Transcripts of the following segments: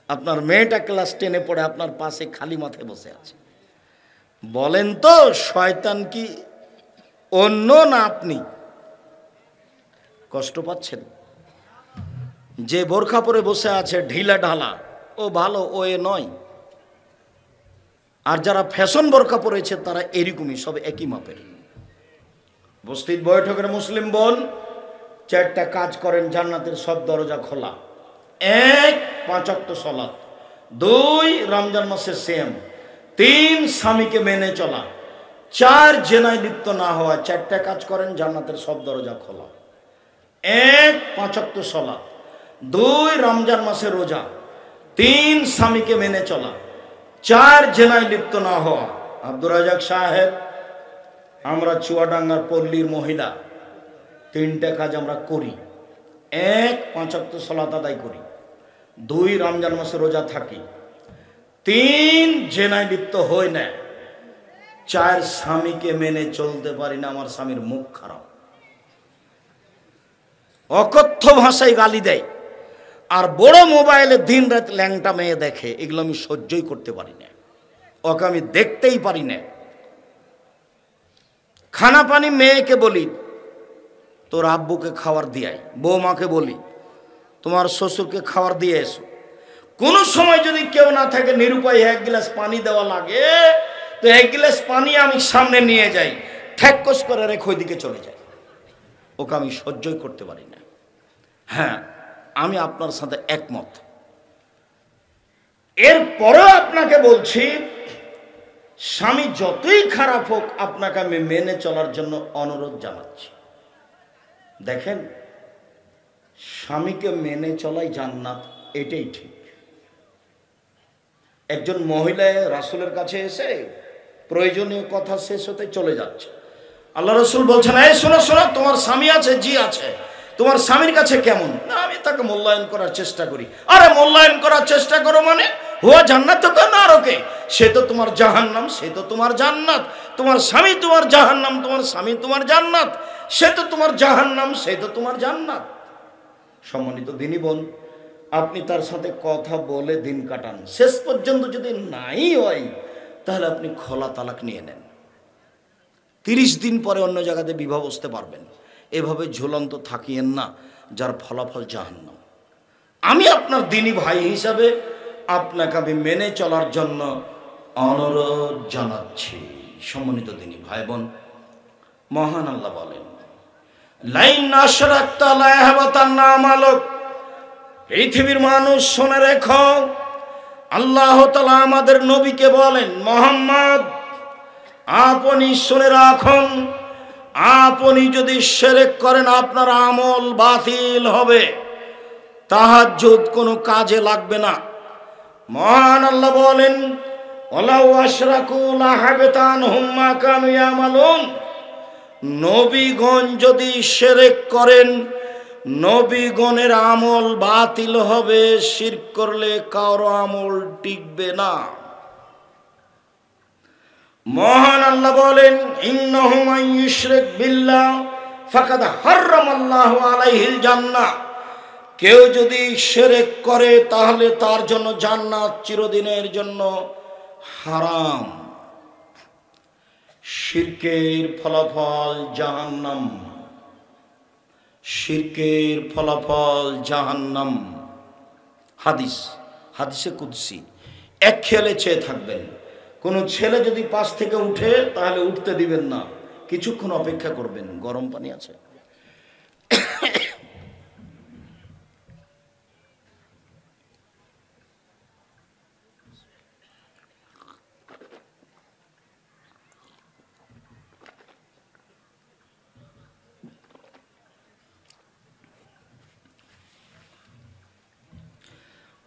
আপনার মেয়েটা ক্লাস 10-এ পড়ে আপনার পাশে খালি মাথায় বসে আছে। বলেন তো শয়তান কি অন্য না আপনি? কষ্ট পাচ্ছেন? যে বোরখা পরে বসে আছে ঢিলা ঢালা, ও ভালো, ও এ নয়। আর যারা ফ্যাশন বোরখা পরেছে তারা এরকমই, সব একই মাপের। উপস্থিত বৈঠকের মুসলিম বোন, 4টা কাজ করেন জান্নাতের সব দরজা খোলা। 1, 5 ওয়াক্ত সালাত। 2, রমজান মাসের সিয়াম। 3, স্বামীকে মেনে চলা। 4, জেনায় লিপ্ত না হওয়া। 4টা কাজ করেন জান্নাতের সব দরজা খোলা। 1, 5 ওয়াক্ত সালাত। 2, রমজান মাসের রোজা। 3, স্বামীকে মেনে চলা। 4, জেনায় লিপ্ত না হওয়া। আব্দুর রাজাক সাহেব, আমরা চুয়াডাঙ্গার পল্লীর মহিলা, 3টা কাজ আমরা করি। 1, 5 ওয়াক্ত সালাত আদায় করি। 2, রমজান মাসে রোজা থাকি। 3, জেনায় লিপ্ত হই না। 4, স্বামীকে মেনে চলতে পারি না, আমার স্বামীর মুখ খারাপ, অকথ্য ভাষায় গালি দেয়, আর বড় মোবাইলে দিন রাত ল্যাংটা মেয়ে দেখে। এগুলো আমি সহ্যই করতে পারি না, ওকে আমি দেখতেই পারি না। খানা পানি মেয়েকে বলি তোর আব্বুকে খাবার দিয়াই, বৌমাকে বলি তোমার শ্বশুরকে খাবার দিয়ে এসো। কোনো সময় যদি কেউ না থাকে, নিরুপায় 1 গ্লাস পানি দেওয়া লাগে, তো 1 গ্লাস পানি আমি সামনে নিয়ে যাই, ঠ্যাকস করে রেখে ওইদিকে চলে যাই। ওকে আমি সহ্যই করতে পারি না। হ্যাঁ, আমি আপনার সাথে একমত। এরপরেও আপনাকে বলছি, স্বামী যতই খারাপ হোক আপনাকে আমি মেনে চলার জন্য অনুরোধ জানাচ্ছি। দেখেন, স্বামীকে মেনে চলাই জান্নাত, এটাই ঠিক। একজন মহিলা রাসূলের কাছে এসে প্রয়োজনীয় কথা শেষ হতে চলে যাচ্ছে। আল্লাহ রাসূল বলছেন, এই শোনো শোনো, তোমার স্বামী আছে? জি আছে। তোমার স্বামীর কাছে কেমন? না, আমি তাকে মূল্যায়ন করার চেষ্টা করি। আরে মূল্যায়ন করার চেষ্টা করো মানে? হুয়া জান্নাত তো কেন আরকে? সে তো তোমার জাহান্নাম, সে তো তোমার জান্নাত। তোমার স্বামী তোমার জাহান্নাম, তোমার স্বামী তোমার জান্নাত। সে তো তোমার জাহান্নাম, সে তো তোমার জান্নাত। সম্মানিত দিনী বোন, আপনি তার সাথে কথা বলে দিন কাটান। শেষ পর্যন্ত যদি নাই হয়, তাহলে আপনি খোলা তালাক নিয়ে নেন। 30 দিন পরে অন্য জায়গাতে বিবাহ বসতে পারবেন। এভাবে ঝুলন্ত থাকিয়েন না, যার ফলাফল জাহান্নাম। আমি আপনার দিনী ভাই হিসাবে আপনাকে আমি মেনে চলার জন্য অনুরোধ জানাচ্ছি। সম্মানিত দিনী ভাই বোন, মহান আল্লাহ বলেন, লাইন আশরাকতা লা ইয়াহবাতান্না আমালুক। পৃথিবীর মানুষ শুনে রেখো, আল্লাহ তাআলা আমাদের নবীকে বলেন, মুহাম্মদ আপনি শুনে রাখুন, আপনি যদি শিরক করেন আপনার আমল বাতিল হবে, তাহাজ্জুদ কোনো কাজে লাগবে না। মহান আল্লাহ বলেন, ওয়ালাউ আশরাকু লাহাবিতা আনহুম মা কানু ইয়ামালুন। নবীগণ যদি শিরক করেন, নবীগণের আমল বাতিল হবে। শিরক করলে কারো আমল টিকবে না। মহান আল্লাহ বলেন, ইন্নাহু মান ইউশরিক বিল্লাহ ফাকাদ হারামাল্লাহু আলাইহিল জান্নাহ। কেউ যদি শিরক করে তাহলে তার জন্য জান্নাত চিরদিনের জন্য হারাম। শিরকের ফলাফল জাহান্নাম, শিরকের ফলাফল জাহান্নাম। হাদিসে কুদসি। এক খেয়ালে চেয়ে থাকবেন, কোনো ছেলে যদি পাশ থেকে উঠে তাহলে উঠতে দিবেন না, কিছুক্ষণ অপেক্ষা করবেন। গরম পানি আছে?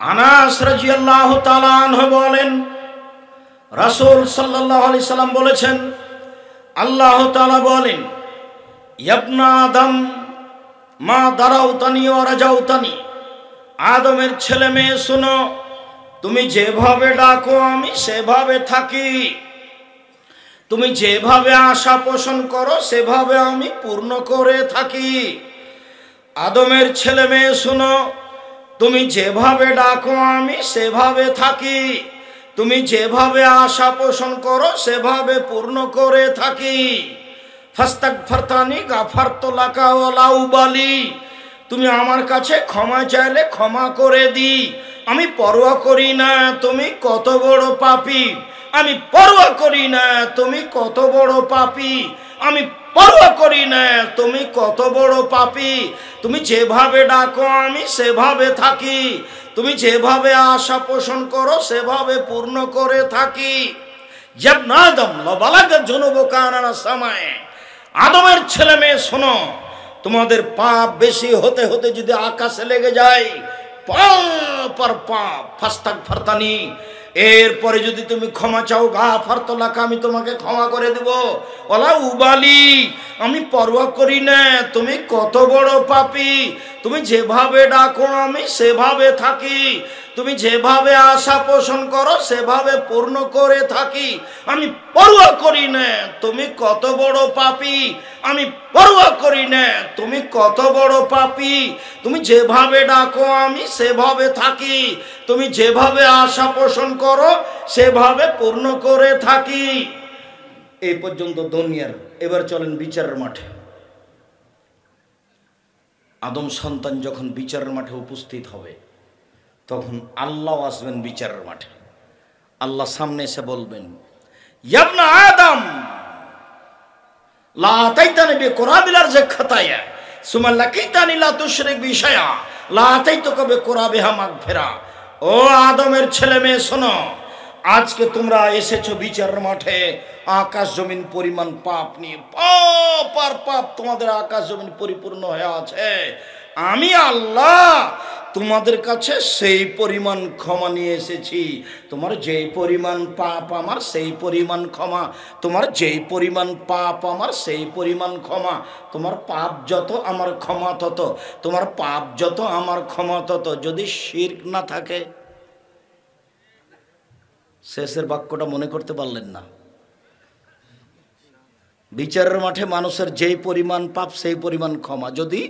আনাস রাদিয়াল্লাহু তাআলা আনহু বলেন, রাসূল সাল্লাল্লাহু আলাইহি সাল্লাম বলেছেন, আল্লাহ তাআলা বলেন, ইবনা আদম মা দারাউতানি ওয়া রাজাউতানি। আদমের ছেলে মেয়ে শোনো, তুমি যেভাবে ডাকো আমি সেভাবে থাকি, তুমি যেভাবে আশা পোষণ করো সেভাবে আমি পূর্ণ করে থাকি। আদমের ছেলে মেয়ে শোনো, তুমি যেভাবে ডাকো আমি সেভাবে থাকি, তুমি যেভাবে আশা পোষণ করো সেভাবে পূর্ণ করে থাকি। ফাস্তাগফারতানি গাফারতু লাকা ওয়ালা উবালি, তুমি আমার কাছে ক্ষমা চাইলে ক্ষমা করে দিই, আমি পরোয়া করি না তুমি কত বড় পাপী, আমি পরোয়া করি না তুমি কত বড় পাপী, আমি পরোয়া করি না তুমি কত বড় পাপী। তুমি যেভাবে ডাকো আমি সেভাবে থাকি, তুমি যেভাবে আশা পোষণ করো সেভাবে পূর্ণ করে থাকি। জাবনা আদম লাবালাগা যুনুবুকা আনাস সামায়ে, আদমের ছেলে মেয়ে শোনো, তোমাদের পাপ বেশি হতে হতে যদি আকাশে লেগে যায়, পাপ আর পাপ, ফাস্তাগফারতানি, এরপরে যদি তুমি ক্ষমা চাও, গাফারতু লাকা, আমি তোমাকে ক্ষমা করে দেব, ওয়ালা উবালি, আমি পরোয়া করি না তুমি কত বড় পাপী, তুমি যেভাবে ডাকো আমি সেভাবে থাকি, তুমি যেভাবে আশা পোষণ করো সেভাবে পূর্ণ করে থাকি, আমি পরোয়া করি না তুমি কত বড় পাপী, আমি পরোয়া করি না তুমি কত বড় পাপী, তুমি যেভাবে ডাকো আমি সেভাবে থাকি, তুমি যেভাবে আশা পোষণ করো সেভাবে পূর্ণ করে থাকি। এই পর্যন্ত দুনিয়ার। এবার চলেন বিচারের মাঠে। আদম সন্তান যখন বিচারের মাঠে উপস্থিত হবে তখন আল্লাহ আসবেন বিচারের মাঠে। আল্লাহ সামনে এসে বলবেন, ইয়া আদম লা আতাইতানি বিকুরাবিল আরজি খাতায়া সুম্মা লাকিতানি লা তুশরিক বি শাইআ লা আতাইতুকা বিকুরাবিহা মাগফিরা। ও আদমের ছেলে মেয়ে শোনো, আজকে তোমরা এসেছো বিচারের মাঠে আকাশ জমিন পরিমাণ পাপ নিয়ে, পাপ আর পাপ তোমাদের আকাশ জমিন পরিপূর্ণ হয়ে আছে। আমি আল্লাহ তোমাদের কাছে সেই পরিমাণ ক্ষমা নিয়ে এসেছি, তোমার যেই পরিমাণ পাপ আমার সেই পরিমাণ ক্ষমা, তোমার যেই পরিমাণ পাপ আমার সেই পরিমাণ ক্ষমা, তোমার পাপ যত আমার ক্ষমা তত, তোমার পাপ যত আমার ক্ষমা তত। যদি শিরক না থাকে, শেষের বাক্যটা মনে করতে পারলেন না? বিচারের মাঠে মানুষের যেই পরিমাণ পাপ সেই পরিমাণ ক্ষমা, যদি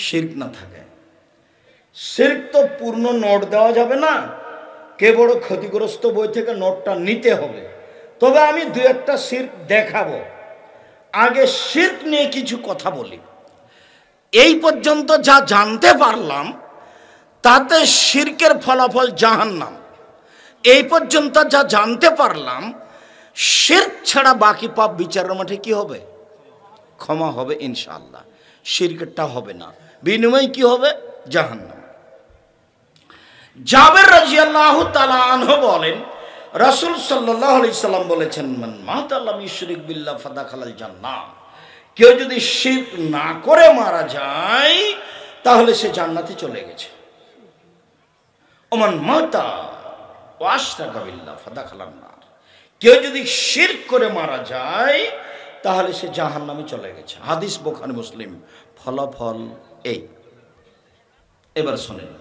শিরক না থাকে। শিরক তো পূর্ণ নোট দেওয়া যাবে না, কে বড় ক্ষতিগ্রস্ত বই থেকে নোটটা নিতে হবে। তবে আমি দু একটা শিরক দেখাবো। আগে শিরক নিয়ে কিছু কথা বলি। এই পর্যন্ত যা জানতে পারলাম তাতে শিরকের ফলাফল জাহান্নাম। এই পর্যন্ত যা জানতে পারলাম, শিরক ছাড়া বাকি পাপ বিচারের মাঠে কি হবে? ক্ষমা হবে ইনশাআল্লাহ, শিরকটা হবে না। বিনিময় কি হবে? জাহান্নাম। জাবের রাদিয়াল্লাহু তাআলা আনহু বলেন, রাসূল সাল্লাল্লাহু আলাইহি সাল্লাম বলেছেন, মান মাতা লাম ইউশরিক বিল্লাহ ফাদাখালাল জান্নাহ, কেউ যদি শিরক না করে মারা যায় তাহলে সে জান্নাতে চলে গেছে। ওমান মাতা ওয়া আশরাকা বিল্লাহ ফাদাখালান নার, কেউ যদি শিরক করে মারা যায় তাহলে সে জাহান্নামে চলে গেছে। হাদিস বুখারী মুসলিম। ফলাফল এই। এবার শুনেন,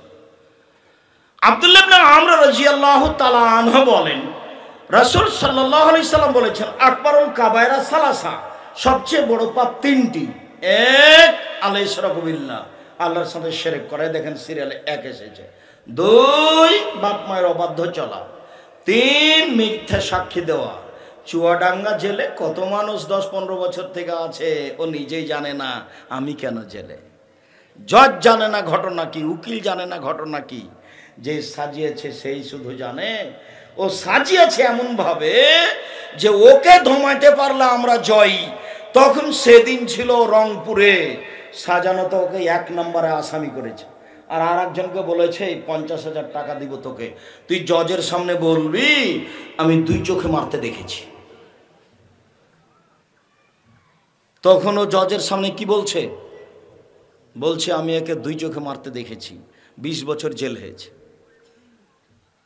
আব্দুল্লাহ ইবনে আমর রাদিয়াল্লাহু তাআলা আনহু বলেন, রাসূল সাল্লাল্লাহু আলাইহি সাল্লাম বলেছেন, আকবারুল কাবায়রা সালাসা, সবচেয়ে বড় পাপ তিনটি। এক, আল ইশরাকু বিল্লাহ, আল্লাহর সাথে শিরক করে। দেখেন সিরিয়ালে এক এসেছে। দুই, বাপ মায়ের অবাধ্য চলা। তিন, মিথ্যা সাক্ষী দেওয়া। চুয়াডাঙ্গা জেলে কত মানুষ 10-15 বছর থেকে আছে, ও নিজেই জানে না আমি কেন জেলে। জজ জানে না ঘটনা কি, উকিল জানে না ঘটনা কি, যে সাজিয়েছে সেই শুধু জানে। ও সাজিয়েছে এমন ভাবে যে ওকে ধমাইতে পারলে আমরা জয়ী। তখন সেদিন ছিল রংপুরে, সাজানো তো ওকে 1 নম্বরে আসামি করেছে। আর একজনকে বলেছে 50,000 টাকা দিব তোকে, তুই জজের সামনে বলবি আমি 2 চোখে মারতে দেখেছি। তখন ও জজের সামনে কি বলছে? বলছে আমি একে 2 চোখে মারতে দেখেছি, 20 বছর জেল হয়েছে।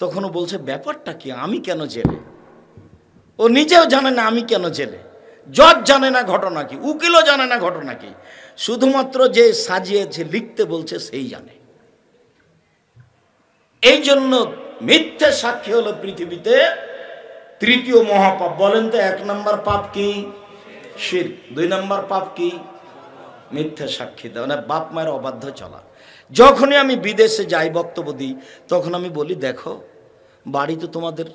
তখনও বলছে ব্যাপারটা কি, আমি কেন জেলে? ও নিজেও জানে না আমি কেন জেলে, জজ জানে না ঘটনা কি, উকিলও জানে না ঘটনা কি, শুধুমাত্র যে সাজিয়েছে লিখতে বলছে সেই জানে। এই জন্য মিথ্যে সাক্ষী হলো পৃথিবীতে তৃতীয় মহাপাপ। বলেন তো 1 নম্বর পাপ কি? শিরক। 2 নম্বর পাপ কি? মিথ্যে সাক্ষী দেওয়া, মানে বাপ মায়ের অবাধ্য চলা। যখনই আমি বিদেশে যাই বক্তব্য দিই, তখন আমি বলি দেখো বাড়ি তো তোমাদের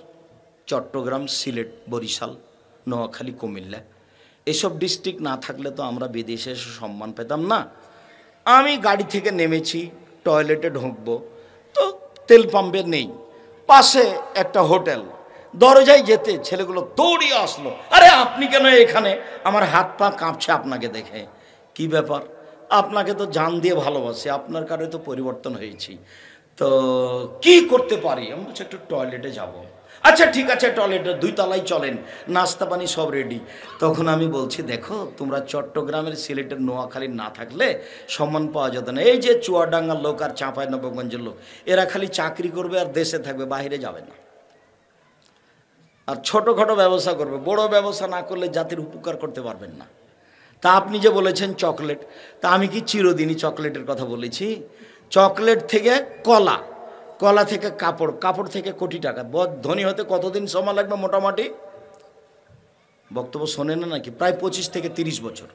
চট্টগ্রাম, সিলেট, বরিশাল, নোয়াখালী, কুমিল্লা, এসব ডিস্ট্রিক্ট না থাকলে তো আমরা বিদেশে এসে সম্মান পেতাম না। আমি গাড়ি থেকে নেমেছি, টয়লেটে ঢুকবো তো তেল পাম্পে নেই, পাশে একটা হোটেল, দরজায় যেতে ছেলেগুলো দৌড়িয়ে আসলো, আরে আপনি কেন এখানে? আমার হাত পা কাঁপছে আপনাকে দেখে। কি ব্যাপার? আপনাকে তো জান দিয়ে ভালোবাসি, আপনার কারণে তো পরিবর্তন হয়েছি, তো কি করতে পারি? আমি বলছি একটু টয়লেটে যাব। আচ্ছা ঠিক আছে, টয়লেটে 2 তলায় চলেন, নাস্তা পানি সব রেডি। তখন আমি বলছি দেখো তোমরা চট্টগ্রামের, সিলেটের, নোয়াখালীর না থাকলে সম্মান পাওয়া যেত না। এই যে চুয়াডাঙ্গার লোক আর চাঁপাইনবাবগঞ্জের লোক, এরা খালি চাকরি করবে আর দেশে থাকবে, বাইরে যাবে না, আর ছোটোখাটো ব্যবসা করবে, বড় ব্যবসা না করলে জাতির উপকার করতে পারবেন না। তা আপনি যে বলেছেন চকলেট, তা আমি কি চিরদিনই চকলেটের কথা বলেছি? চকলেট থেকে কলা, কলা থেকে কাপড়, কাপড় থেকে কোটি টাকা। ধনী হতে কতদিন সময় লাগবে মোটামুটি? বক্তব্য শোনেন না নাকি? প্রায় 25 থেকে 30 বছর।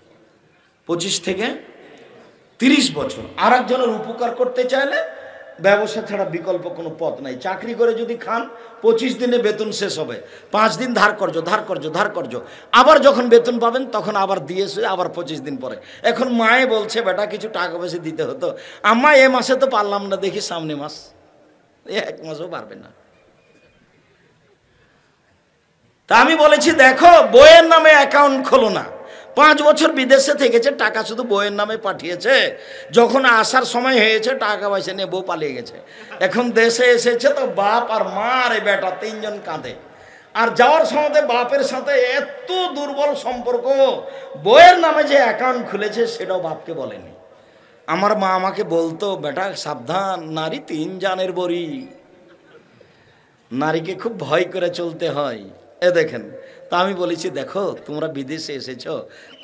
25 থেকে 30 বছর। আর একজনের উপকার করতে চাইলে ব্যবসা ছাড়া বিকল্প কোনো পথ নাই। চাকরি করে যদি খান 25 দিনে বেতন শেষ হবে, 5 দিন ধার করছো, আবার যখন বেতন পাবেন তখন আবার দিয়েছে, আবার 25 দিন পরে। এখন মায়ে বলছে বেটা কিছু টাকা পয়সা দিতে হতো, আম্মা এ মাসে তো পারলাম না, দেখি সামনে মাস, 1 মাসও পারবে না। তা আমি বলেছি দেখো বইয়ের নামে অ্যাকাউন্ট খোলো না। 5 বছর বিদেশে থেকেছে, টাকা শুধু বইয়ের নামে পাঠিয়েছে, যখন আসার সময় হয়েছে টাকা পয়সা নিয়ে বউ পালিয়ে গেছে। এখন দেশে এসেছে তো বাপ আর মা আর এই বেটা 3 জন কাঁদে। আর যাওয়ার সময় বাপের সাথে এত দুর্বল সম্পর্ক, বইয়ের নামে যে অ্যাকাউন্ট খুলেছে সেটাও বাপকে বলেনি। আমার মা আমাকে বলতো বেটা সাবধান, নারী 3 জানের বড়ি, নারীকে খুব ভয় করে চলতে হয়। এ দেখেন, তা আমি বলেছি দেখো তোমরা বিদেশে এসেছ,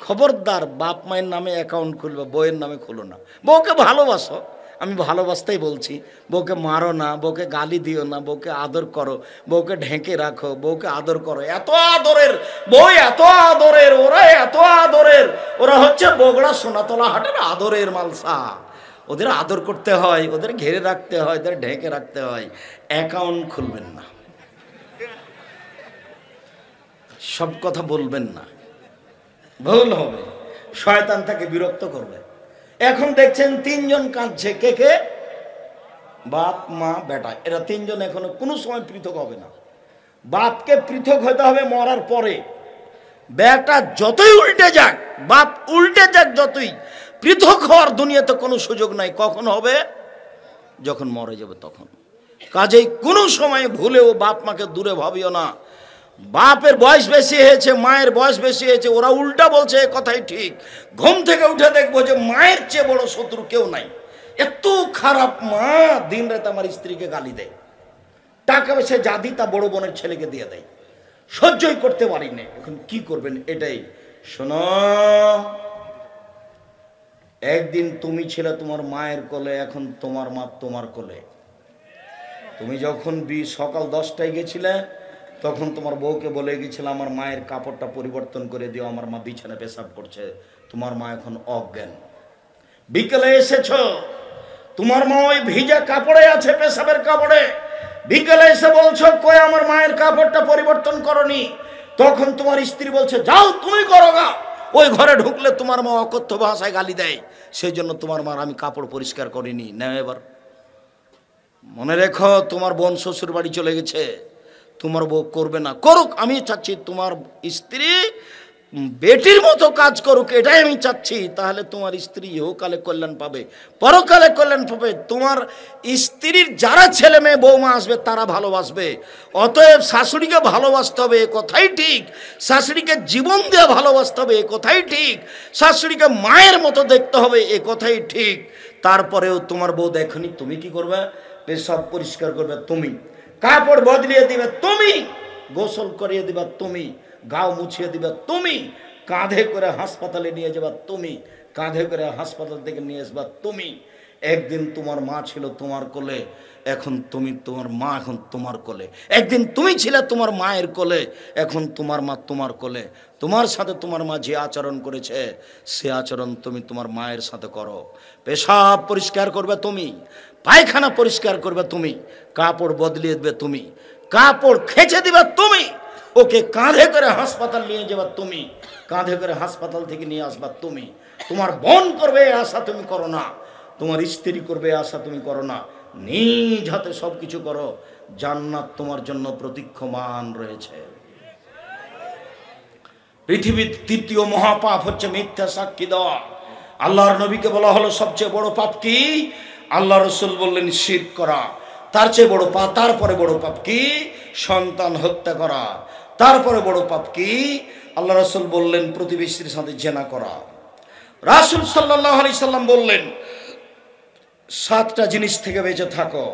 খবরদার বাপ মায়ের নামে অ্যাকাউন্ট খুলবে, বউয়ের নামে খুলো না। বউকে ভালোবাসো, আমি ভালোবাসতেই বলছি, বউকে মারো না, বউকে গালি দিও না, বউকে আদর করো, বউকে ঢেকে রাখো, বউকে আদর করো। এত আদরের বউ, এত আদরের ওরা, এত আদরের ওরা হচ্ছে বগুড়া সোনাতলা হাটের আদরের মালসা। ওদের আদর করতে হয়, ওদের ঘিরে রাখতে হয়, ওদের ঢেকে রাখতে হয়। অ্যাকাউন্ট খুলবেন না, সব কথা বলবেন না, ভুল হবে, শয়তান তাকে বিরক্ত করবে। এখন দেখছেন 3 জন কাঁদছে, কে কে? বাপ মা বেটা, এরা 3 জন এখনো কোনো সময় পৃথক হবে না। বাপকে পৃথক হতে হবে মরার পরে। বেটা যতই উল্টে যাক, বাপ উল্টে যাক যতই, পৃথক হওয়ার দুনিয়াতে কোনো সুযোগ নাই। কখন হবে? যখন মরে যাবে তখন। কাজেই কোনো সময় ভুলেও বাপ মাকে দূরে ভাবিও না। বাপের বয়স বেশি হয়েছে, মায়ের বয়স বেশি হয়েছে, ওরা উল্টা বলছে, এ কথাই ঠিক। ঘুম থেকে উঠে দেখবো যে মায়ের চেয়ে বড় শত্রু কেউ নাই। এত খারাপ মা, দিন রাত আমার স্ত্রীকে গালি দেয়, টাকা পয়সা যা দিই তা বড় বোনের ছেলেকে দিয়ে দেয়, সহ্যই করতে পারি না। এখন কি করবেন? এটাই শোনো, একদিন তুমি ছিলে তোমার মায়ের কোলে, এখন তোমার মা তোমার কোলে। তুমি যখন সকাল 10টায় গেছিলে, তখন তোমার বউকে বলে গেছিল আমার মায়ের কাপড়টা পরিবর্তন করে দিও, আমার মা বিছানা পেশাব করছে। তোমার মা এখন অজ্ঞান। বিকেলে এসেছ, তোমার মা ওই ভিজা কাপড়ে আছে, পেশাবের কাপড়ে। বিকেলে এসে বলছো কই আমার মায়ের কাপড়টা পরিবর্তন করনি। তখন তোমার স্ত্রী বলছে যাও তুমি করো গা। ওই ঘরে ঢুকলে তোমার মা অকথ্য ভাষায় গালি দেয়, সেই জন্য তোমার মার আমি কাপড় পরিষ্কার করিনি। না, এবার মনে রেখো, তোমার বোন শ্বশুর বাড়ি চলে গেছে, তোমার বউ করবে না, করুক। আমি চাচ্ছি তোমার স্ত্রী বেটির মতো কাজ করুক, এটাই আমি চাচ্ছি। তাহলে তোমার স্ত্রী ইহকালে কল্যাণ পাবে, পরকালে কল্যাণ পাবে। তোমার স্ত্রীর যারা ছেলে মেয়ে বৌমা আসবে তারা ভালোবাসবে। অতএব শাশুড়িকে ভালোবাসতে হবে, এ কথাই ঠিক। শাশুড়িকে জীবন দিয়ে ভালোবাসতে হবে, এ কথাই ঠিক। শাশুড়িকে মায়ের মতো দেখতে হবে, এ কথাই ঠিক। তারপরেও তোমার বউ দেখনি, তুমি কি করবে? পেশাব পরিষ্কার করবে তুমি, কাপড় বদলিয়ে দিবে তুমি, গোসল করিয়ে দিবা তুমি, গাও মুছিয়ে দিবা তুমি, কাঁধে করে হাসপাতালে নিয়ে যাবা তুমি, কাঁধে করে হাসপাতাল থেকে নিয়ে আসবা তুমি। একদিন তোমার মা ছিল তোমার কোলে, এখন তুমি তোমার মা এখন তোমার কোলে। একদিন তুমি ছিলে তোমার মায়ের কোলে, এখন তোমার মা তোমার কোলে। তোমার সাথে তোমার মা যে আচরণ করেছে সে আচরণ তুমি তোমার মায়ের সাথে করো। পেশাব পরিষ্কার করবে তুমি, পায়খানা পরিষ্কার করবে তুমি, কাপড় বদলিয়ে দেবে তুমি, কাপড় খেঁচে দিবে তুমি, ওকে কাঁধে করে হাসপাতাল নিয়ে যাবা তুমি, কাঁধে করে হাসপাতাল থেকে নিয়ে আসবা তুমি। তোমার বোন করবে আশা তুমি করো না, তোমার স্ত্রী করবে আশা তুমি করো না, নিজ হাতে সব কিছু করো। জান্নাত তোমার জন্য প্রতীক্ষমান রয়েছে। পৃথিবীর তৃতীয় মহাপাপ হচ্ছে মিথ্যা সাক্ষী দেওয়া। আল্লাহর নবীকে বলা হলো সবচেয়ে বড় পাপ কি? আল্লাহ রসুল বললেন শিরক করা। তার চেয়ে বড় পাপ, তারপরে বড় পাপ কি? সন্তান হত্যা করা। তারপরে বড় পাপ কি? আল্লাহ রসুল বললেন প্রতিবেশীর সাথে জেনা করা। রাসূল সাল্লাল্লাহু আলাইহি সাল্লাম বললেন 7টা জিনিস থেকে বেঁচে থাকো।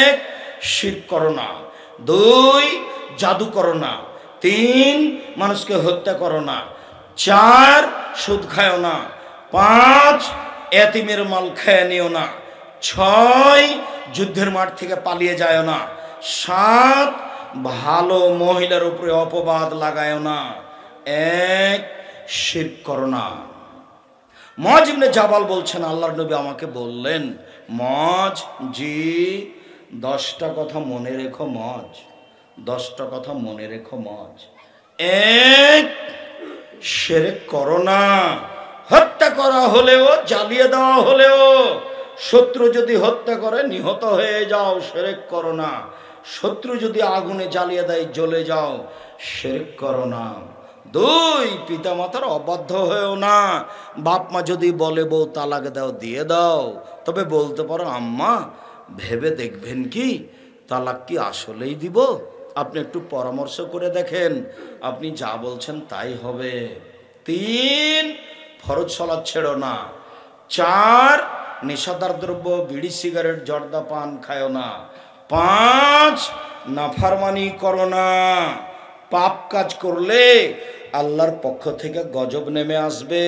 1, শিরক করো না। 2, জাদু করো না। 3, মানুষকে হত্যা করো না। 4, সুদ খাও না। 5, এতিমের মাল খেয়ে নিও না। 6, যুদ্ধের মাঠ থেকে পালিয়ে যায় না। 7, ভালো মহিলার উপরে অপবাদ লাগায় না। 1, শিরক করো না। মুআয ইবনে জাবাল বলছেন আল্লাহর নবী আমাকে বললেন, মুআয জি 10টা কথা মনে রেখো মুআয, 10টা কথা মনে রেখো মুআয। 1, শিরক করো না। হত্যা করা হলেও, জ্বালিয়ে দেওয়া হলেও, শত্রু যদি হত্যা করে নিহত হয়ে যাও, শিরক করো না। শত্রু যদি আগুনে জ্বালিয়ে দেয় জ্বলে যাও, শিরক করো না। 2, পিতামাতার অবাধ্য হয়েও না। বাপ মা যদি বলে বউ তালাক দাও, দিয়ে দাও, তবে বলতে পারো আম্মা ভেবে দেখবেন কি তালাক কি আসলেই দিব, আপনি একটু পরামর্শ করে দেখেন, আপনি যা বলছেন তাই হবে। 3, ফরজ সালাত ছেড়ো না। 4, নেশাদার দ্রব্য বিড়ি সিগারেট জর্দা পান খায়ও না। 5, নাফরমানি করো না। পাপ কাজ করলে আল্লাহর পক্ষ থেকে গজব নেমে আসবে।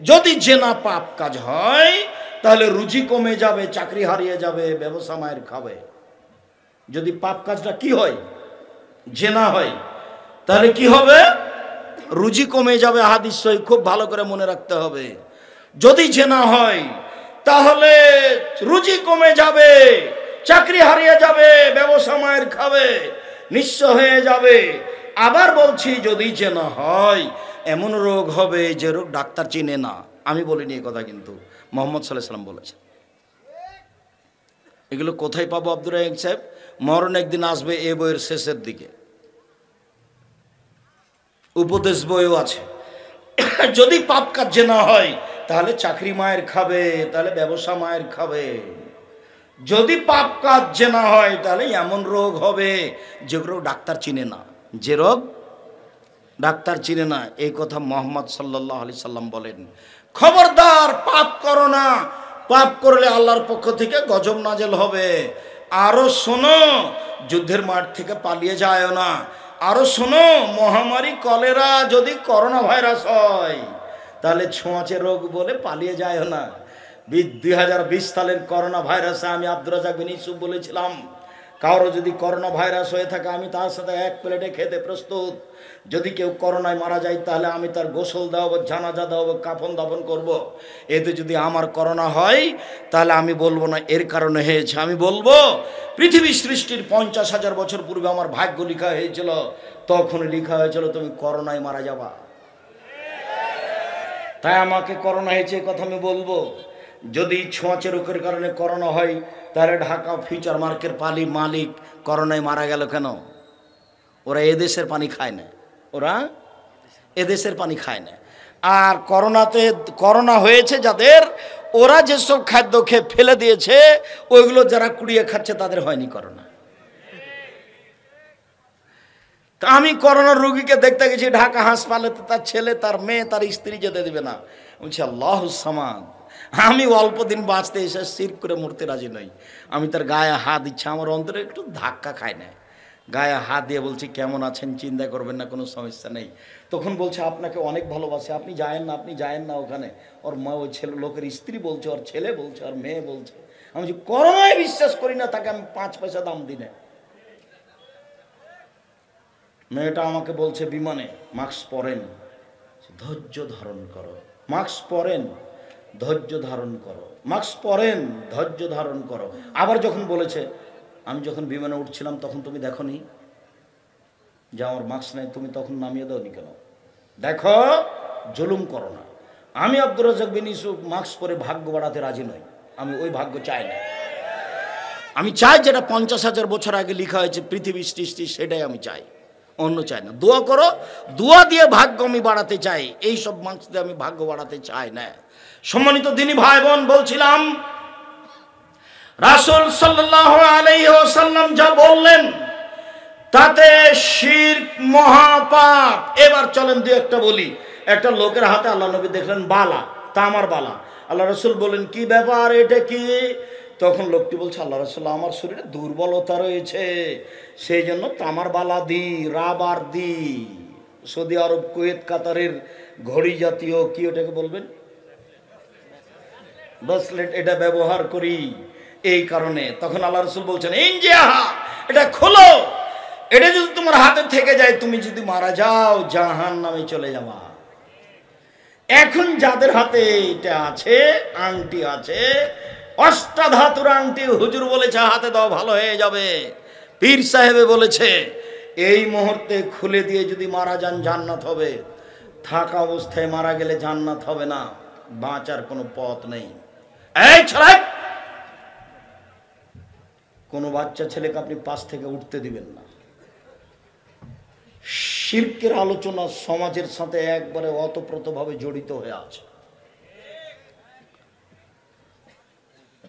যদি জেনা পাপ কাজ হয় তাহলে রুজি কমে যাবে, চাকরি হারিয়ে যাবে, ব্যবসা মায়ের খাবে। যদি পাপ কাজটা কি হয়? জেনা হয়, তাহলে কি হবে? রুজি কমে যাবে। হাদিস সহিহ, খুব ভালো করে মনে রাখতে হবে। যদি জেনা হয় তাহলে রুজি কমে যাবে, চাকরি হারিয়ে যাবে, ব্যবসা মায়ের খাবে, নিঃস্ব হয়ে যাবে। আবার বলছি যদি জেনা হয় এমন রোগ হবে যে রোগ ডাক্তার চিনে না। আমি বলিনি এই কথা, কিন্তু মুহাম্মদ সাল্লাল্লাহু আলাইহি সাল্লাম বলেছেন। এগুলো কোথায় পাবো আব্দুর রাজ্জাক সাহেব? মরণ একদিন আসবে, এ বইয়ের শেষের দিকে উপদেশ বইও আছে। যদি পাপ কাজ জেনা হয় তাহলে চাকরি মায়ের খাবে, তাহলে ব্যবসা মায়ের খাবে। যদি পাপ কাজ জেনা হয় তাহলে এমন রোগ হবে যেগুলো ডাক্তার চিনে না, যে রোগ ডাক্তার চিনে না। এই কথা মুহাম্মদ সাল্লাল্লাহু আলাইহি সাল্লাম বলেন। খবরদার পাপ করো না, পাপ করলে আল্লাহর পক্ষ থেকে গজব নাজেল হবে। আরো শোনো, যুদ্ধের মাঠ থেকে পালিয়ে যায় না। আরো শোনো, মহামারী কলেরা যদি করোনা ভাইরাস হয় তাহলে ছোঁয়াচে রোগ বলে পালিয়ে যায় না। 2020 সালের করোনা ভাইরাসে আমি আব্দুর রাজ্জাক বিন ইউসুফ বলেছিলাম, কারো যদি করোনা ভাইরাস হয়ে থাকে আমি তার সাথে এক প্লেটে খেতে প্রস্তুত। যদি কেউ করোনায় মারা যায় তাহলে আমি তার গোসল দেওয়াবো, জানাজা দেওয়াবো, কাফন দাফন করব। এতে যদি আমার করোনা হয় তাহলে আমি বলবো না এর কারণে হয়েছে, আমি বলবো পৃথিবী সৃষ্টির 50,000 বছর পূর্বে আমার ভাগ্য লেখা হয়েছিল, তখন লেখা হয়েছিল তুমি করোনায় মারা যাবা, তাই আমাকে করোনা হয়েছে কথা আমি বলবো। যদি ছোঁয়াচে রোগের কারণে করোনা হয় তাহলে ঢাকা ফিউচার মার্কের মালিক করোনায় মারা গেল কেন? ওরা এদেশের পানি খায় না, ওরা এদেশের পানি খায় না। আর করোনা হয়েছে যাদের, ওরা যেসব খাদ্য খেয়ে ফেলে দিয়েছে ওইগুলো যারা কুড়িয়ে খাচ্ছে তাদের হয়নি করোনা। তা আমি করোনার রোগীকে দেখতে গেছি ঢাকা হাসপাতালে, তার ছেলে, তার মেয়ে, তার স্ত্রী যেতে দেবে না। বলছি আল্লাহুস সামাদ, আমি অল্প দিন বাঁচতে এসে শিরক করে মরতে রাজি নই। আমি তার গায়ে হাত দিচ্ছি, আমার অন্তরে একটু ধাক্কা খায় না। গায়ে হাত দিয়ে বলছি কেমন আছেন, চিন্তা করবেন না, কোনো সমস্যা নেই। তখন বলছে আপনাকে অনেক ভালোবাসে, আপনি যায়েন না, আপনি যায়েন না ওখানে। ওর মা, ওই ছেলে লোকের স্ত্রী বলছে, ওর ছেলে বলছে, ওর মেয়ে বলছে। আমি যে করোনায় বিশ্বাস করি না, তাকে আমি 5 পয়সা দাম দিই না। মেয়েটা আমাকে বলছে বিমানে, মাস্ক পরেন, ধৈর্য ধারণ করো, মাস্ক পরেন, ধৈর্য ধারণ করো, মাস্ক পরেন, ধৈর্য ধারণ করো। আবার যখন বলেছে, আমি যখন বিমানে উঠছিলাম তখন তুমি দেখোনি যে আমার মাস্ক নেই, তুমি তখন নামিয়ে দাওনি কেন? দেখো, জুলুম করো না। আমি আব্দুর রাজ্জাক বিন ইউসুফ মাস্ক পরে ভাগ্য বাড়াতে রাজি নই, আমি ওই ভাগ্য চাই না। আমি চাই যেটা 50,000 বছর আগে লেখা হয়েছে পৃথিবী সৃষ্টি, সেটাই আমি চাই, অন্য চাই না। দোয়া করো, দোয়া দিয়ে ভাগ্য আমি বাড়াতে চাই, এই সব মাস্ক দিয়ে আমি ভাগ্য বাড়াতে চাই না। সম্মানিত দিনী ভাই বোন, বলছিলাম রাসূল সাল্লাল্লাহু আলাইহি ওয়াসাল্লাম যা বললেন তাতে শিরক মহাপাপ। এবার চলেন দুই একটা বলি। একটা লোকের হাতে আল্লাহ নবী দেখলেন বালা, তামার বালা। আল্লাহ রাসূল বলেন, কি ব্যাপার, এটা কি? তখন লোকটি বলছে, আল্লাহ রাসূল, আমার শরীরে দুর্বলতা রয়েছে, সেই জন্য তামার বালা দি, রাবার দি, সৌদি আরব, কুয়েত, কাতারের ঘড়ি জাতীয় কি ওটাকে বলবেন, ব্রেসলেট, এটা ব্যবহার করি এই কারণে। তখন আল্লাহ রাসূল বলছেন, ইনজিহা, এটা খোলো, এটা যদি তোমার হাতে থেকে যায়, তুমি যদি মারা যাও জাহান্নামে চলে যাবা। এখন যাদের হাতে এটা আছে, আংটি আছে, অষ্টাধাতুর আংটি, হুজুর বলেছে হাতে দাও ভালো হয়ে যাবে, পীর সাহেবে বলেছে এই মুহূর্তে খুলে দিয়ে যদি মারা যান জান্নাত হবে, থাকা অবস্থায় মারা গেলে জান্নাত হবে না, বাঁচার কোনো পথ নেই। এই ছেলে, কোনো বাচ্চা ছেলেকে আপনি পাশ থেকে উঠতে দিবেন না। শিরকের আলোচনা সমাজের সাথে একবারে ওতপ্রোতভাবে জড়িত হয়ে আছে।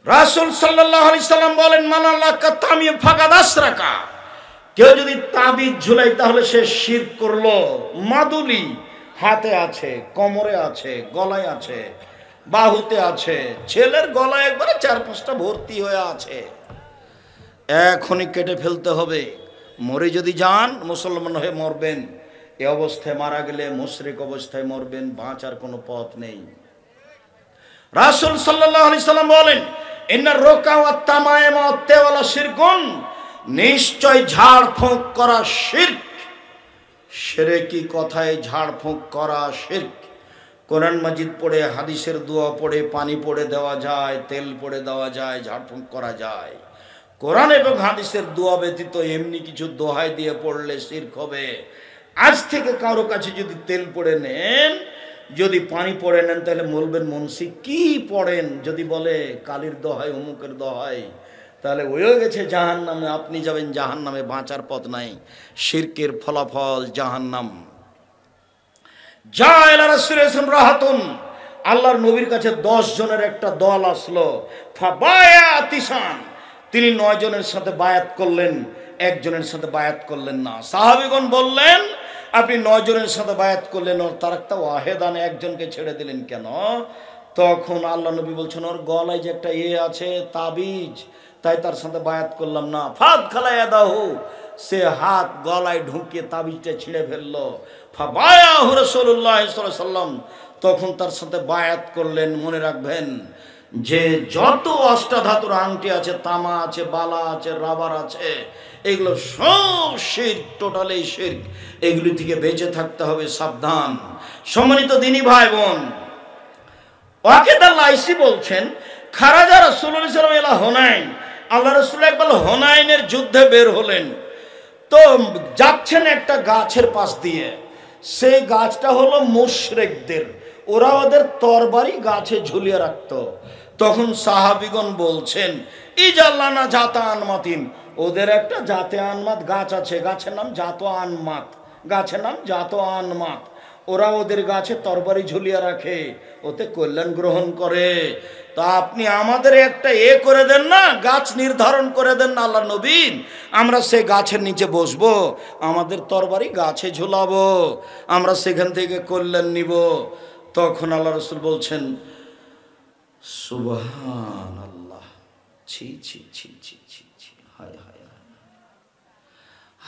রাসূল সাল্লাল্লাহু আলাইহি সাল্লাম বলেন, মানাল্লাকা তামিম ফাকাদ আশরাকা, কেউ যদি তাবিজ ঝুলাই তাহলে সে শিরক করলো। মাদুলি হাতে আছে, কোমরে আছে, গলায় আছে, বাহুতে আছে, ছেলের গলায় একবারে 4-5টা ভর্তি হয়ে আছে, এখনই কেটে ফেলতে হবে। মরে যদি যান মুসলমান হয়ে মরবেন, এ অবস্থায় মারা গেলে মুশরিক অবস্থায় মরবেন, বাঁচার কোনো পথ নেই। রাসূল সাল্লাল্লাহু আলাইহি সাল্লাম বলেন, ইন্নার রুকা ওয়াত তামায়েম ওয়াত তাওয়ালা শিরকুন, নিশ্চয় ঝাড়ফুঁক করা শিরক। শিরকি কথায় ঝাড়ফুঁক করা শিরক। কোরআন মাজিদ পড়ে, হাদিসের দোয়া পড়ে, পানি পড়ে দেওয়া যায়, তেল পড়ে দেওয়া যায়, ঝাড়ফুঁক করা যায়। কোরআন এবং হাদিসের দোয়া ব্যতীত এমনি কিছু দোহাই দিয়ে পড়লে শিরক হবে। আজ থেকে কারো কাছে যদি তেল পড়ে নেন, যদি পানি পড়ে নেন, তাহলে বলবেন মুন্সি কি পড়েন, যদি বলে কালির দোহাই, অমুকের দোহাই, তাহলে হয়ে গেছে জাহান্নামে, আপনি যাবেন জাহান্নামে, বাঁচার পথ নাই। শিরকের ফলাফল জাহান্নাম। যা ইলা রাসূলিল্লাহ রাহাতুন, আল্লাহর নবীর কাছে 10 জনের একটা দল আসলো। ফাবায়াতিসান, তিনি 9 জনের সাথে বায়াত করলেন, একজনের সাথে বায়াত করলেন না। সাহাবীগণ বললেন, আপনি 9 জনের সাথে বায়াত করলেন, ওর তারাকতা ওয়াহেদান, একজনকে ছেড়ে দিলেন কেন? তখন আল্লাহ নবী বলছেন, ওর গলায় যে একটা আছে তাবিজ, তাই তার সাথে বায়াত করলাম না। ফাদ খালায়া দাহু, সে হাত গলায় ঢুকিয়ে তাবিজটা ছিঁড়ে ফেললো। ফাবায়াহু রাসূলুল্লাহ সাল্লাল্লাহু আলাইহি ওয়াসাল্লাম, তখন তার সাথে বায়াত করলেন। মনে রাখবেন যে যত অষ্টাধাতুর আংটি আছে, তামা আছে, বালা আছে, রাবার আছে, এগুলো সব শিরক, টোটালি শিরক। এগুলি থেকে বেঁচে থাকতে হবে, সাবধান। সম্মানিত দিনী ভাই বোন, ওয়াকিদ আল-লাইসি বলছেন, খারাজা রাসূলুল্লাহ সাল্লাল্লাহু আলাইহি ওয়াসাল্লাম হুনাইন, আল্লাহ রাসূল একবার হুনাইনের যুদ্ধে বের হলেন। তো যাচ্ছেন একটা গাছের পাশ দিয়ে, সেই গাছটা হলো মুশরিকদের, ওরা ওদের তরবারি গাছে ঝুলিয়ে রাখতো। তখন সাহাবীগণ বলছেন, ইজাল্লানা জাতা আনমাতিন, ওদের একটা জাতে আনমাত গাছ আছে, গাছের নাম জাত আনমাত, গাছের নাম জাত আনমাত। ওরা ওদের গাছে তরবারি ঝুলিয়ে রাখে, ওতে কল্যাণ গ্রহণ করে। তা আপনি আমাদের একটা করে দেন না, গাছ নির্ধারণ করে দেন না আল্লাহ নবী, আমরা সে গাছের নিচে বসবো, আমাদের তরবারি গাছে ঝুলাবো, আমরা সেখান থেকে কল্যাণ নিব। তখন আল্লাহ রাসূল বলছেন, সুবহানাল্লাহ, ছি ছি ছি ছি ছি ছি, হায় হায় হায়,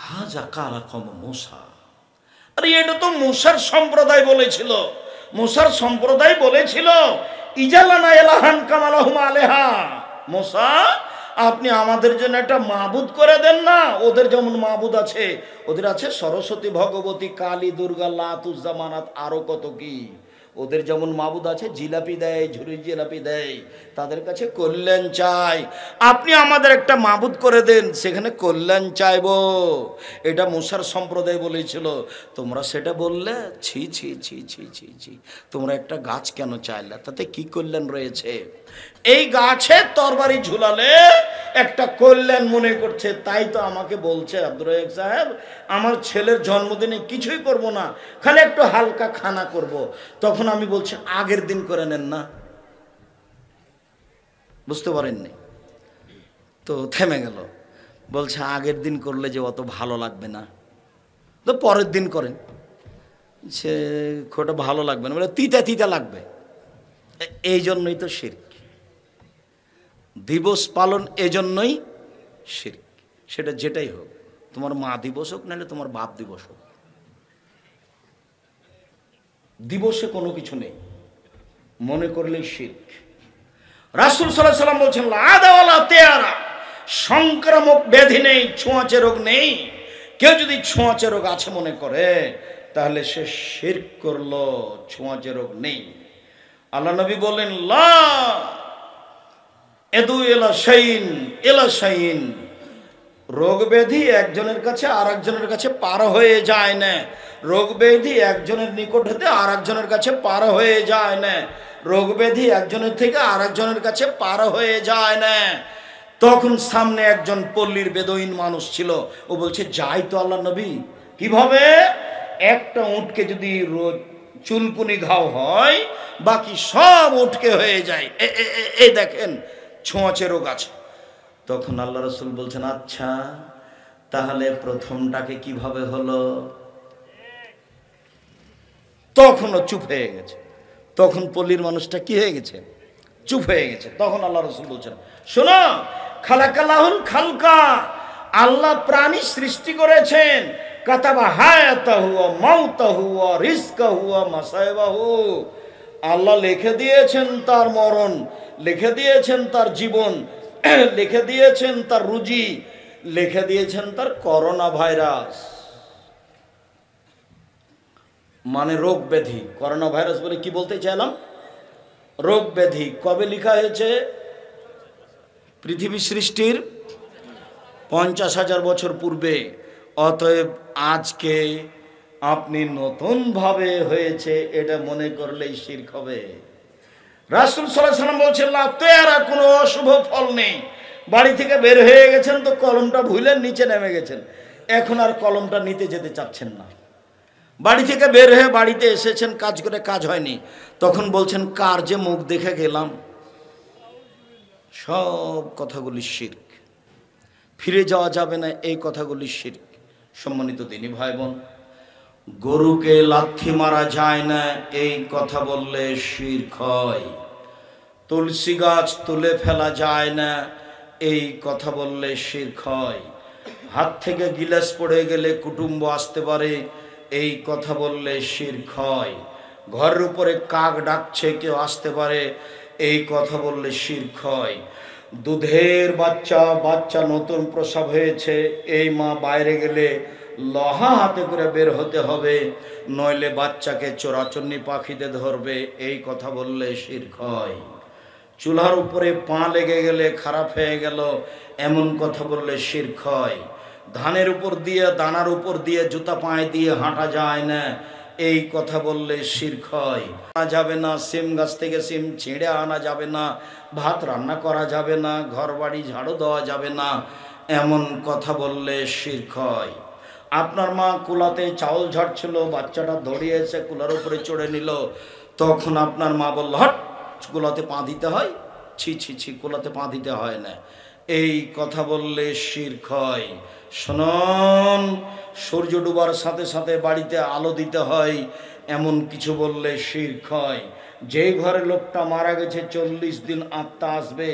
হাজা কালা কম মুসা, আরে এটা তো মুসার সম্প্রদায় বলেছিল, মুসার সম্প্রদায় বলেছিল ইজালানা ইলাহান কামা লাহুম আলাইহা, মুসা আপনি আমাদের জন্য একটা মাবুদ করে দেন না, ওদের যেমন মাবুদ আছে, ওদের আছে সরস্বতী, ভগবতী, কালী, দুর্গা, লাত, উজ্জা, মানাত, আরো কত কি, ওদের যেমন মাবুদ আছে, জিলাপি দেয়, ঝুরি জিলাপি দেয়, তাদের কাছে কল্যাণ চাই, আপনি আমাদের একটা মাবুদ করে দেন, সেখানে কল্যাণ চাইবো। এটা মুসার সম্প্রদায় বলেছিল। তোমরা সেটা বললে, ছি ছি ছি ছি ছি ছি, তোমরা একটা গাছ কেন চাইলে, তাতে কি কল্যাণ রয়েছে? এই গাছে তরবারি ঝুলালে একটা কল্যাণ মনে করছে, তাই তো আমাকে বলছে আব্দুর রাজ্জাক সাহেব আমার ছেলের জন্মদিনে কিছুই করব না, খালি একটু হালকা খানা করব। তখন আমি বলছি আগের দিন করে নেন না, বুঝতে পারেননি তো, থেমে গেল। বলছে আগের দিন করলে যে অত ভালো লাগবে না, তো পরের দিন করেন। সে খোটা ভালো লাগবে না, বলে তিতা তিতা লাগবে। এই জন্যই তো শিরক, দিবস পালন এজন্যই শিরক। সেটা যেটাই হোক, তোমার মা দিবস হোক নাহলে তোমার বাপ দিবস হোক, দিবসে কোনো কিছু নেই, মনে করলেই শিরক। রাসূল সাল্লাল্লাহু আলাইহি ওয়াসাল্লাম বলছেন আদাওয়ালা তেয়ারা, সংক্রামক ব্যাধি নেই, ছোঁয়াচে রোগ নেই। কেউ যদি ছোঁয়াচে রোগ আছে মনে করে তাহলে সে শিরক করলো, ছোঁয়াচে রোগ নেই। আল্লাহ নবী বলেন লা এদু এলা শাইন এলা শাইন, রোগ ব্যাধি একজনের কাছে আর একজনের কাছে পার হয়ে যায় না, রোগ ব্যাধি একজনের নিকট হতে আর একজনের কাছে পার হয়ে যায় না, রোগ ব্যাধি একজনের থেকে আর একজনের কাছে পার হয়ে যায় না। তখন সামনে একজন পল্লীর বেদুইন মানুষ ছিল, ও বলছে যাই তো আল্লাহ নবী, কিভাবে? একটা উটকে যদি চুলকুনি ঘাও হয় বাকি সব উটকে হয়ে যায়, এই দেখেন ছোঁয়াচে রোগ আছে। তখন আল্লাহ রাসূল বলছেন আচ্ছা তাহলে প্রথমটাকে কিভাবে হলো? তখনও চুপ হয়ে গেছে, তখন পল্লীর মানুষটা কি হয়ে গেছে? চুপ হয়ে গেছে। তখন আল্লাহ রাসূল বলছেন শোনো, খালাকালাহুল খালকা, আল্লাহ প্রাণী সৃষ্টি করেছেন, কাতাবা হায়াতাহু ওয়া মাউতাহু ওয়া রিজকাহু ওয়া মাসাইবাহু, আল্লাহ লিখে দিয়েছেন তার মরণ, লিখে দিয়েছেন তার জীবন, লিখে দিয়েছেন তার রুজি, লিখে দিয়েছেন তার করোনা ভাইরাস, মানে রোগ ব্যাধি। করোনা ভাইরাস বলে কি বলতে চাইলাম? রোগ ব্যাধি। কবে লেখা হয়েছে? পৃথিবী সৃষ্টির 50,000 বছর পূর্বে। অতএব আজকে আপনি নতুনভাবে হয়েছে এটা মনে করলেই শিরক হবে। রাসূল সাল্লাল্লাহু আলাইহি ওয়াসাল্লাম বলছেন লা তেরা, কোনো অশুভ ফল নেই। বাড়ি থেকে বের হয়ে গেছেন তো কলমটা ভুলেন নিচে নেমে গেছেন, এখন আর কলমটা নিতে যেতে চাচ্ছেন না। বাড়ি থেকে বের হয়ে বাড়িতে এসেছেন, কাজ করে কাজ হয়নি, তখন বলছেন কার যে মুখ দেখে গেলাম। সব কথাগুলি শিরক, ফিরে যাওয়া যাবে না, এই কথাগুলি শিরক। সম্মানিত দিনী ভাই বোন, গরুকে লাথি মারা যায় না এই কথা বললে শিরক হয়, তুলসী গাছ তুলে ফেলা যায় না এই কথা বললে শিরক হয়, হাত থেকে গিলাস পড়ে গেলে কুটুম্ব আসতে পারে এই কথা বললে শিরক হয়, ঘরের উপরে কাক ডাকছে কেউ আসতে পারে এই কথা বললে শিরক হয়, দুধের বাচ্চা নতুন প্রসব হয়েছে, এই মা বাইরে গেলে লোহা হাতে করে বের হতে হবে, নইলে বাচ্চাকে চোরাচুন্নি পাখিতে ধরবে এই কথা বললে শিরক হয়, চুলার উপরে পা লেগে গেলে খারাপ হয়ে গেল এমন কথা বললে শিরক হয়, ধানের উপর দিয়ে দানার উপর দিয়ে জুতা পায়ে দিয়ে হাঁটা যায় না এই কথা বললে শিরক হয়, আনা যাবে না, সিম গাছ থেকে সিম ছিঁড়ে আনা যাবে না, ভাত রান্না করা যাবে না, ঘর বাড়ি ঝাড়ু দেওয়া যাবে না এমন কথা বললে শিরক হয়। আপনার মা কুলাতে চাউল ঝাড়ছিল, বাচ্চাটা ধরিয়ে এসে কুলার উপরে চড়ে নিল, তখন আপনার মা বলল হট, কুলাতে পা দিতে হয়, ছি ছি ছি, কুলাতে পা দিতে হয় না এই কথা বললে শিরক হয়। শুনুন, সূর্য ডুবার সাথে সাথে বাড়িতে আলো দিতে হয় এমন কিছু বললে শিরক হয়, যেই ঘরে লোকটা মারা গেছে 40 দিন আত্মা আসবে,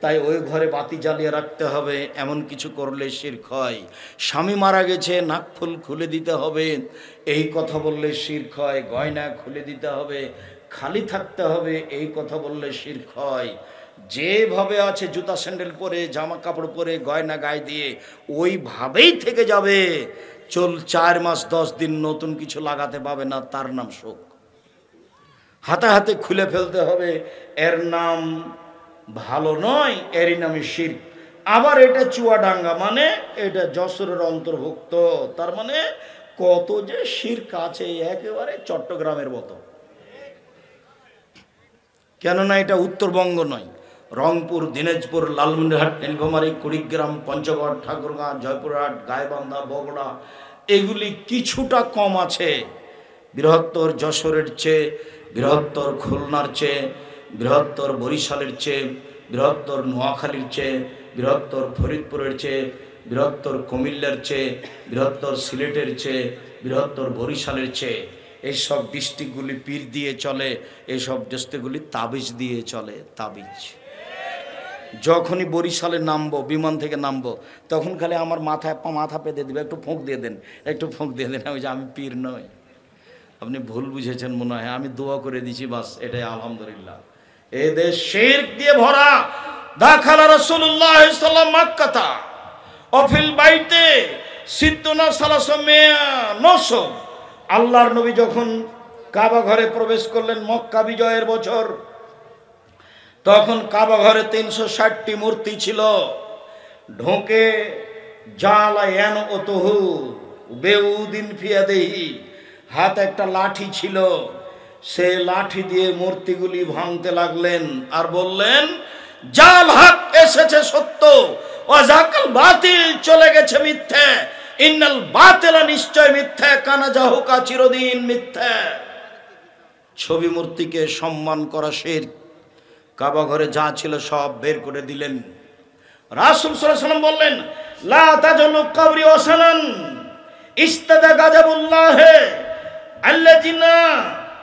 তাই ওই ঘরে বাতি জ্বালিয়ে রাখতে হবে, এমন কিছু করলে শিরক হয়। স্বামী মারা গেছে নাকফুল খুলে দিতে হবে, এই কথা বললে শিরক হয়। গয়না খুলে দিতে হবে, খালি থাকতে হবে, এই কথা বললে শিরক হয়। যেভাবে আছে জুতা স্যান্ডেল পরে জামা কাপড় পরে গয়না গায়ে দিয়ে ওইভাবেই থেকে যাবে। 4 মাস 10 দিন নতুন কিছু লাগাতে পাবে না, তার নাম শোক। হাতে হাতে খুলে ফেলতে হবে, এর নাম ভালো নয়, এরই নামে শিরক। আবার এটা চুয়াডাঙ্গা, মানে এটা যশোরের অন্তর্ভুক্ত। তার মানে কত যে শিরক আছে, একেবারে চট্টগ্রামের মতো। কেননা এটা উত্তরবঙ্গ নয়, রংপুর, দিনাজপুর, লালমনিরহাট, নীলফামারী, কুড়িগ্রাম, পঞ্চগড়, ঠাকুরগাঁ, জয়পুরহাট, গাইবান্ধা, বগুড়া, এগুলি কিছুটা কম আছে বৃহত্তর যশোরের চেয়ে, বৃহত্তর খুলনার চেয়ে, বৃহত্তর বরিশালের চেয়ে, বৃহত্তর নোয়াখালীর চেয়ে, বৃহত্তর ফরিদপুরের চেয়ে, বৃহত্তর কুমিল্লার চেয়ে, বৃহত্তর সিলেটের চেয়ে, বৃহত্তর বরিশালের চেয়ে। এইসব ডিস্ট্রিক্টগুলি পীর দিয়ে চলে, এইসব ডিস্ট্রিক্টগুলি তাবিজ দিয়ে চলে। তাবিজ যখনই বরিশালে নামবো, বিমান থেকে নামবো, তখন খালি আমার মাথা পেতে দিবে, একটু ফোঁক দিয়ে দেন, একটু ফোঁক দিয়ে দেন। আমি যে আমি পীর নই, আপনি ভুল বুঝেছেন মনে হয়, আমি দোয়া করে দিছি বাস, এটাই আলহামদুলিল্লাহ। এ দেশ শিরক দিয়ে ভরা। দাখালা রাসূলুল্লাহ সাল্লাল্লাহু আলাইহি ওয়াসাল্লাম মাক্কাতা অফিল বাইতে সিদ্দুনা সালাসমিয়া নসব। আল্লাহর নবী যখন কাবা ঘরে প্রবেশ করলেন মক্কা বিজয়ের বছর, তখন কাবা ঘরে 360টি মূর্তি ছিল। ঢোকে জালায়ান ওতহু বেউদিন ফিয়াদেহি, হাতে একটা লাঠি ছিল, সে লাঠি দিয়ে মূর্তিগুলি ভাঙতে লাগলেন আর বললেন, জাল হক এসেছে সত্য, ওয়াজাকাল বাতিল চলে গেছে মিথ্যে, ইন্নাল বাতিলা নিশ্চয় মিথ্যে, কানা জাহুকা চিরদিন মিথ্যে। ছবি মূর্তিকে সম্মান করা শিরক। কাবা ঘরে যা ছিল সব বের করে দিলেন। রাসূল সাল্লাল্লাহু আলাইহি ওয়াসাল্লাম বললেন, লা তাজলু কবরি ওয়াসানান ইস্তাদা গাজাবুল্লাহ আল্লাযিনা